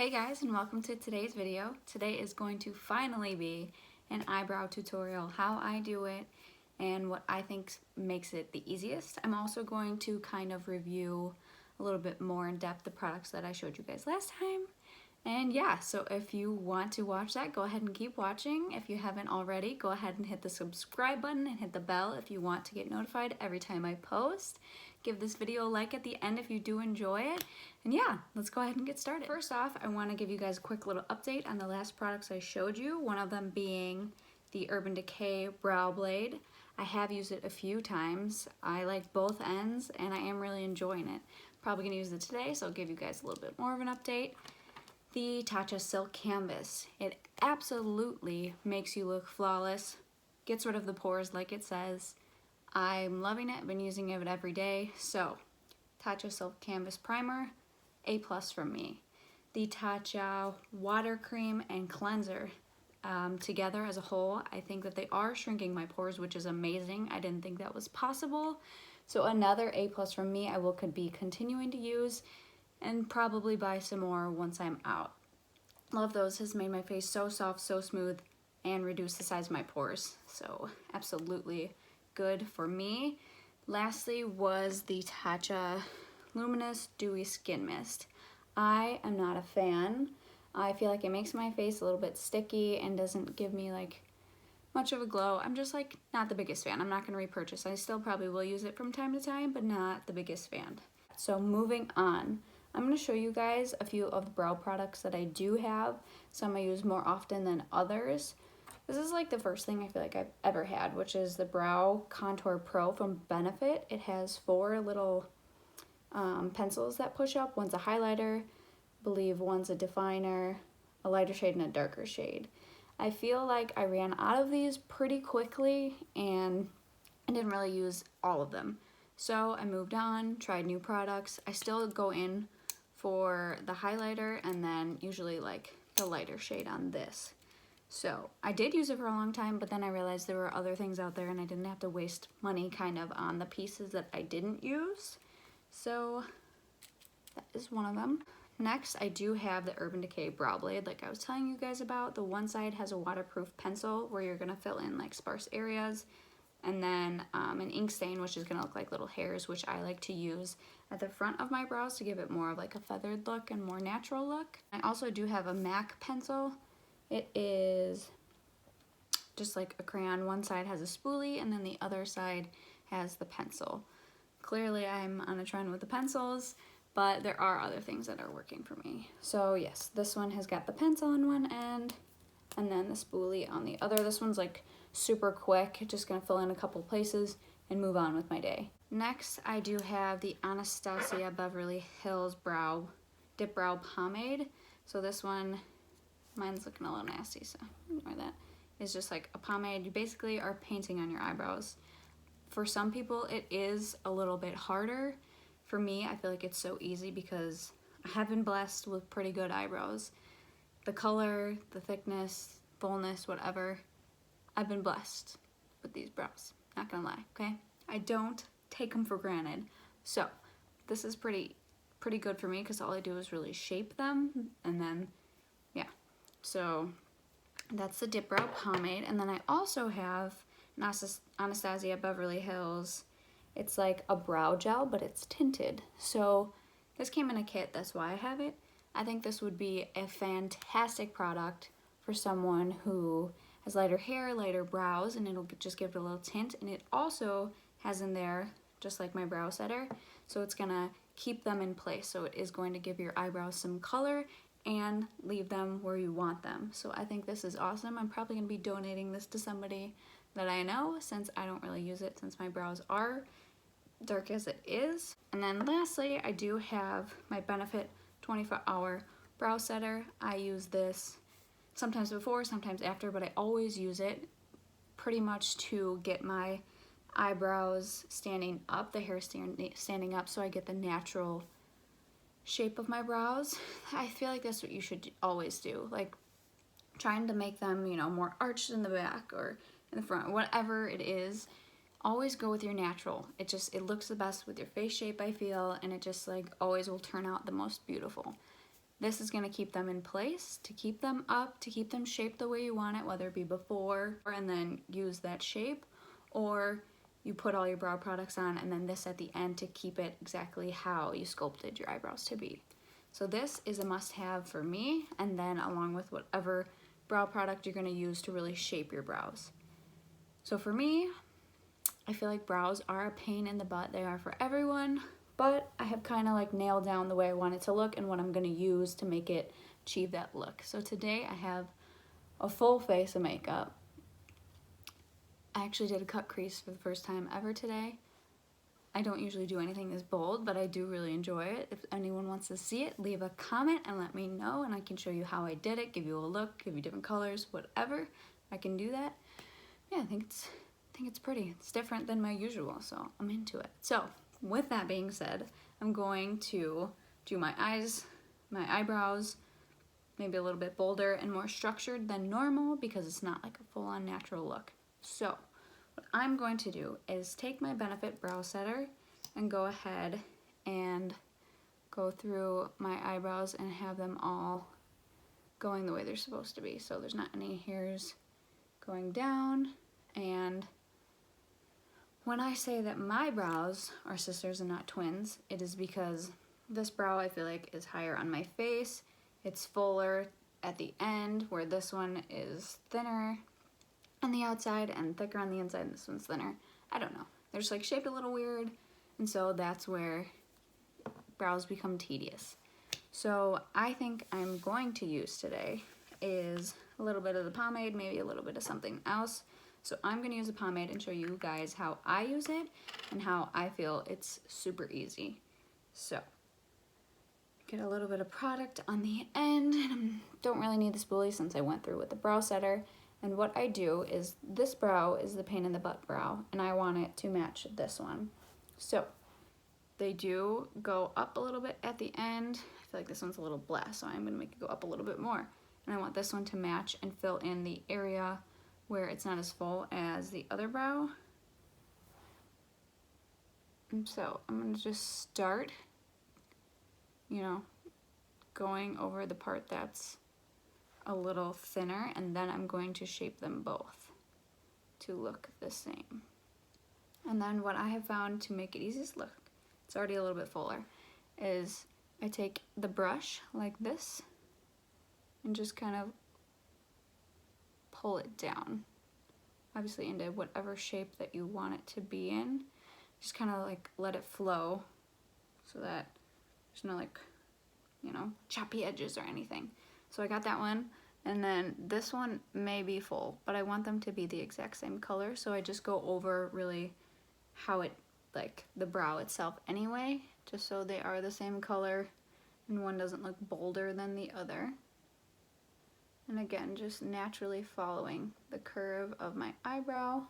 Hey guys, and welcome to today's video. Today is going to finally be an eyebrow tutorial, how I do it and what I think makes it the easiest. I'm also going to kind of review a little bit more in depth the products that I showed you guys last time. And yeah, so if you want to watch that, go ahead and keep watching. If you haven't already, go ahead and hit the subscribe button and hit the bell if you want to get notified every time I post. Give this video a like at the end if you do enjoy it. And yeah, let's go ahead and get started. First off, I want to give you guys a quick little update on the last products I showed you. One of them being the Urban Decay Brow Blade. I have used it a few times. I like both ends and I am really enjoying it. Probably gonna use it today, so I'll give you guys a little bit more of an update. The Tatcha Silk Canvas. It absolutely makes you look flawless, gets rid of the pores like it says. I'm loving it, I've been using it every day. So, Tatcha Silk Canvas Primer, A+ from me. The Tatcha Water Cream and Cleanser together as a whole, I think that they are shrinking my pores, which is amazing. I didn't think that was possible. So another A+ from me I will be continuing to use and probably buy some more once I'm out. Love those, has made my face so soft, so smooth, and reduced the size of my pores. So absolutely good for me. Lastly was the Tatcha Luminous Dewy Skin Mist. I am not a fan. I feel like it makes my face a little bit sticky and doesn't give me like much of a glow. I'm just like not the biggest fan. I'm not gonna repurchase. I still probably will use it from time to time, but not the biggest fan. So moving on. I'm going to show you guys a few of the brow products that I do have. Some I use more often than others. This is like the first thing I feel like I've ever had, which is the Brow Contour Pro from Benefit. It has 4 little pencils that push up. One's a highlighter, I believe one's a definer, a lighter shade, and a darker shade. I feel like I ran out of these pretty quickly and I didn't really use all of them. So I moved on, tried new products. I still go in for the highlighter and then usually like the lighter shade on this. So I did use it for a long time, but then I realized there were other things out there and I didn't have to waste money kind of on the pieces that I didn't use. So that is one of them. Next, I do have the Urban Decay Brow Blade like I was telling you guys about. The one side has a waterproof pencil where you're gonna fill in like sparse areas, and then an ink stain, which is gonna look like little hairs, which I like to use at the front of my brows to give it more of like a feathered look and more natural look. I also do have a M.a.c pencil. It is just like a crayon. One side has a spoolie and then the other side has the pencil. Clearly I'm on a trend with the pencils, but there are other things that are working for me. So yes, this one has got the pencil on one end and then the spoolie on the other. This one's like super quick, just gonna fill in a couple places and move on with my day. Next, I do have the Anastasia Beverly Hills Dip Brow Pomade. So this one, mine's looking a little nasty, so ignore that. It's just like a pomade. You basically are painting on your eyebrows. For some people, it is a little bit harder. For me, I feel like it's so easy because I have been blessed with pretty good eyebrows. The color, the thickness, fullness, whatever, I've been blessed with these brows, not gonna lie, okay? I don't take them for granted. So this is pretty good for me because all I do is really shape them, and then yeah. So that's the Dip Brow Pomade. And then I also have Anastasia Beverly Hills. It's like a brow gel, but it's tinted. So this came in a kit, that's why I have it. I think this would be a fantastic product for someone who has lighter hair, lighter brows, and it'll just give it a little tint. And it also has in there, just like my brow setter, so it's gonna keep them in place. So it is going to give your eyebrows some color and leave them where you want them. So I think this is awesome. I'm probably gonna be donating this to somebody that I know, since I don't really use it since my brows are dark as it is. And then lastly, I do have my Benefit 24-hour brow setter. I use this sometimes before, sometimes after, but I always use it pretty much to get my eyebrows standing up, the hair standing up, so I get the natural shape of my brows. I feel like that's what you should always do, like trying to make them, you know, more arched in the back or in the front, whatever it is. Always go with your natural. It looks the best with your face shape, I feel, and it just like always will turn out the most beautiful. This is going to keep them in place, to keep them up, to keep them shaped the way you want it, whether it be before and then use that shape, or you put all your brow products on and then this at the end to keep it exactly how you sculpted your eyebrows to be. So this is a must-have for me, and then along with whatever brow product you're going to use to really shape your brows. So for me, I feel like brows are a pain in the butt. They are for everyone, but I have kind of like nailed down the way I want it to look and what I'm going to use to make it achieve that look. So today I have a full face of makeup. I actually did a cut crease for the first time ever today. I don't usually do anything this bold, but I do really enjoy it. If anyone wants to see it, leave a comment and let me know, and I can show you how I did it, give you a look, give you different colors, whatever. I can do that. Yeah, I think it's pretty. It's different than my usual, so I'm into it. So with that being said, I'm going to do my eyes, my eyebrows, maybe a little bit bolder and more structured than normal because it's not like a full-on natural look. So what I'm going to do is take my Benefit Brow Setter and go ahead and go through my eyebrows and have them all going the way they're supposed to be. So there's not any hairs going down. And when I say that my brows are sisters and not twins, it is because this brow I feel like is higher on my face. It's fuller at the end, where this one is thinner on the outside and thicker on the inside, and this one's thinner. I don't know. They're just like shaped a little weird, and so that's where brows become tedious. So I think I'm going to use today is a little bit of the pomade, maybe a little bit of something else. So I'm going to use a pomade and show you guys how I use it and how I feel it's super easy. So get a little bit of product on the end, and I don't really need the spoolie since I went through with the brow setter. And what I do is, this brow is the pain in the butt brow, and I want it to match this one. So they do go up a little bit at the end. I feel like this one's a little black, so I'm gonna make it go up a little bit more. And I want this one to match and fill in the area where it's not as full as the other brow. And so I'm gonna just start, going over the part that's a little thinner, and then I'm going to shape them both to look the same. And then what I have found to make it easiest, look, it's already a little bit fuller, is I take the brush like this and just kind of pull it down, obviously into whatever shape that you want it to be in. Just kind of like let it flow so that there's no choppy edges or anything. So I got that one, and then this one may be full, but I want them to be the exact same color, so I just go over really how it, like the brow itself anyway, just so they are the same color and one doesn't look bolder than the other. And again, just naturally following the curve of my eyebrow.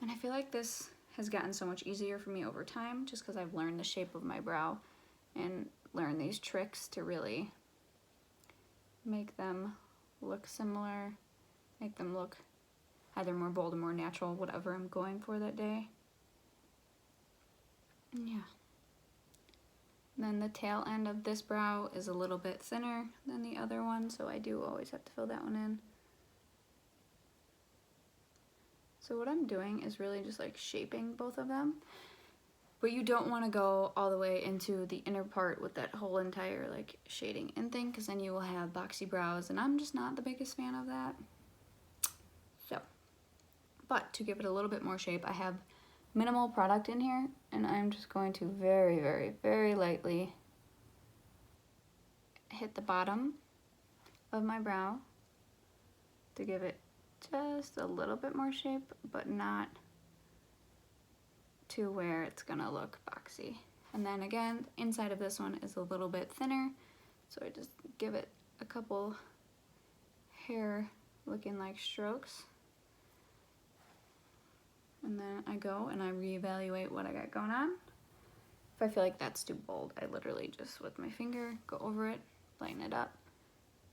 And I feel like this has gotten so much easier for me over time, just because I've learned the shape of my brow and learned these tricks to really make them look similar, make them look either more bold or more natural, whatever I'm going for that day. And yeah. And then the tail end of this brow is a little bit thinner than the other one, so I do always have to fill that one in. So what I'm doing is really just like shaping both of them. But you don't want to go all the way into the inner part with that whole entire like shading in thing, because then you will have boxy brows, and I'm just not the biggest fan of that. So, but to give it a little bit more shape, I have minimal product in here, and I'm just going to very, very, very lightly hit the bottom of my brow to give it just a little bit more shape, but not to where it's gonna look boxy. And then again, inside of this one is a little bit thinner, so I just give it a couple hair looking like strokes. And then I go and I reevaluate what I got going on. If I feel like that's too bold, I literally just with my finger go over it, lighten it up.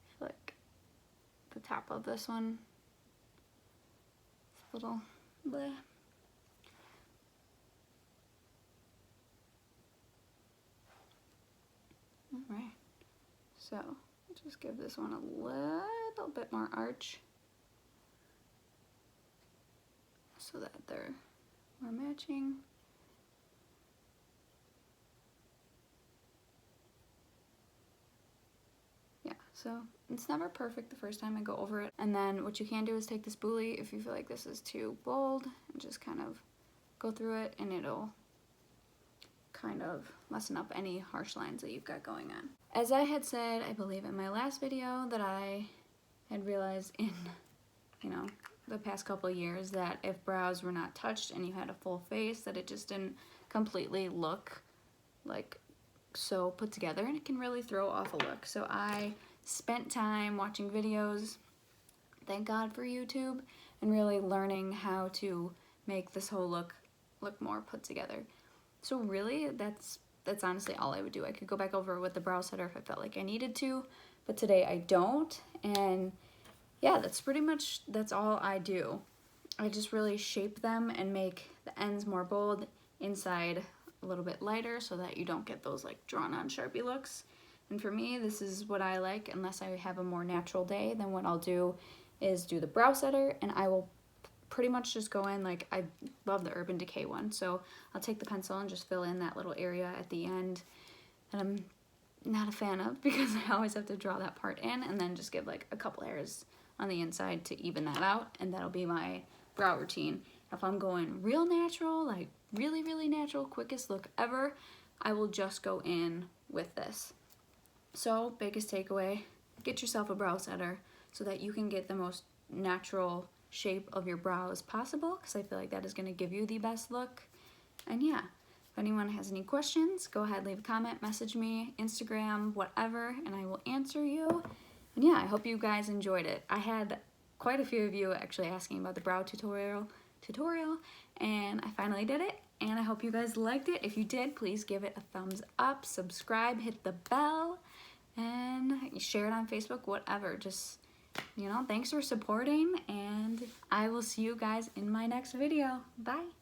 I feel like the top of this one is a little bleh. Alright, So just give this one a little bit more arch so that they're more matching. Yeah, so it's never perfect the first time I go over it. And then what you can do is take the spoolie if you feel like this is too bold and just kind of go through it, and it'll kind of lessen up any harsh lines that you've got going on. As I had said, I believe in my last video, that I had realized in, you know, the past couple of years that if brows were not touched and you had a full face, that it just didn't completely look like so put together, and it can really throw off a look. So I spent time watching videos, thank God for YouTube, and really learning how to make this whole look more put together. So really, that's honestly all I would do. I could go back over with the brow setter if I felt like I needed to, but today I don't. And yeah, that's all I do. I just really shape them and make the ends more bold, inside a little bit lighter, so that you don't get those like drawn on Sharpie looks. And for me, this is what I like. Unless I have a more natural day, then what I'll do is do the brow setter, and I will pretty much just go in, like, I love the Urban Decay one, so I'll take the pencil and just fill in that little area at the end that I'm not a fan of, because I always have to draw that part in, and then just give like a couple hairs on the inside to even that out, and that'll be my brow routine. If I'm going real natural, like really natural, quickest look ever, I will just go in with this. So biggest takeaway, get yourself a brow setter so that you can get the most natural shape of your brows possible, because I feel like that is going to give you the best look. And yeah, if anyone has any questions, go ahead, leave a comment, message me, Instagram, whatever, and I will answer you. And yeah, I hope you guys enjoyed it. I had quite a few of you actually asking about the brow tutorial, and I finally did it, and I hope you guys liked it. If you did, please give it a thumbs up, subscribe, hit the bell, and share it on Facebook, whatever. Just, you know, thanks for supporting, and I will see you guys in my next video. Bye.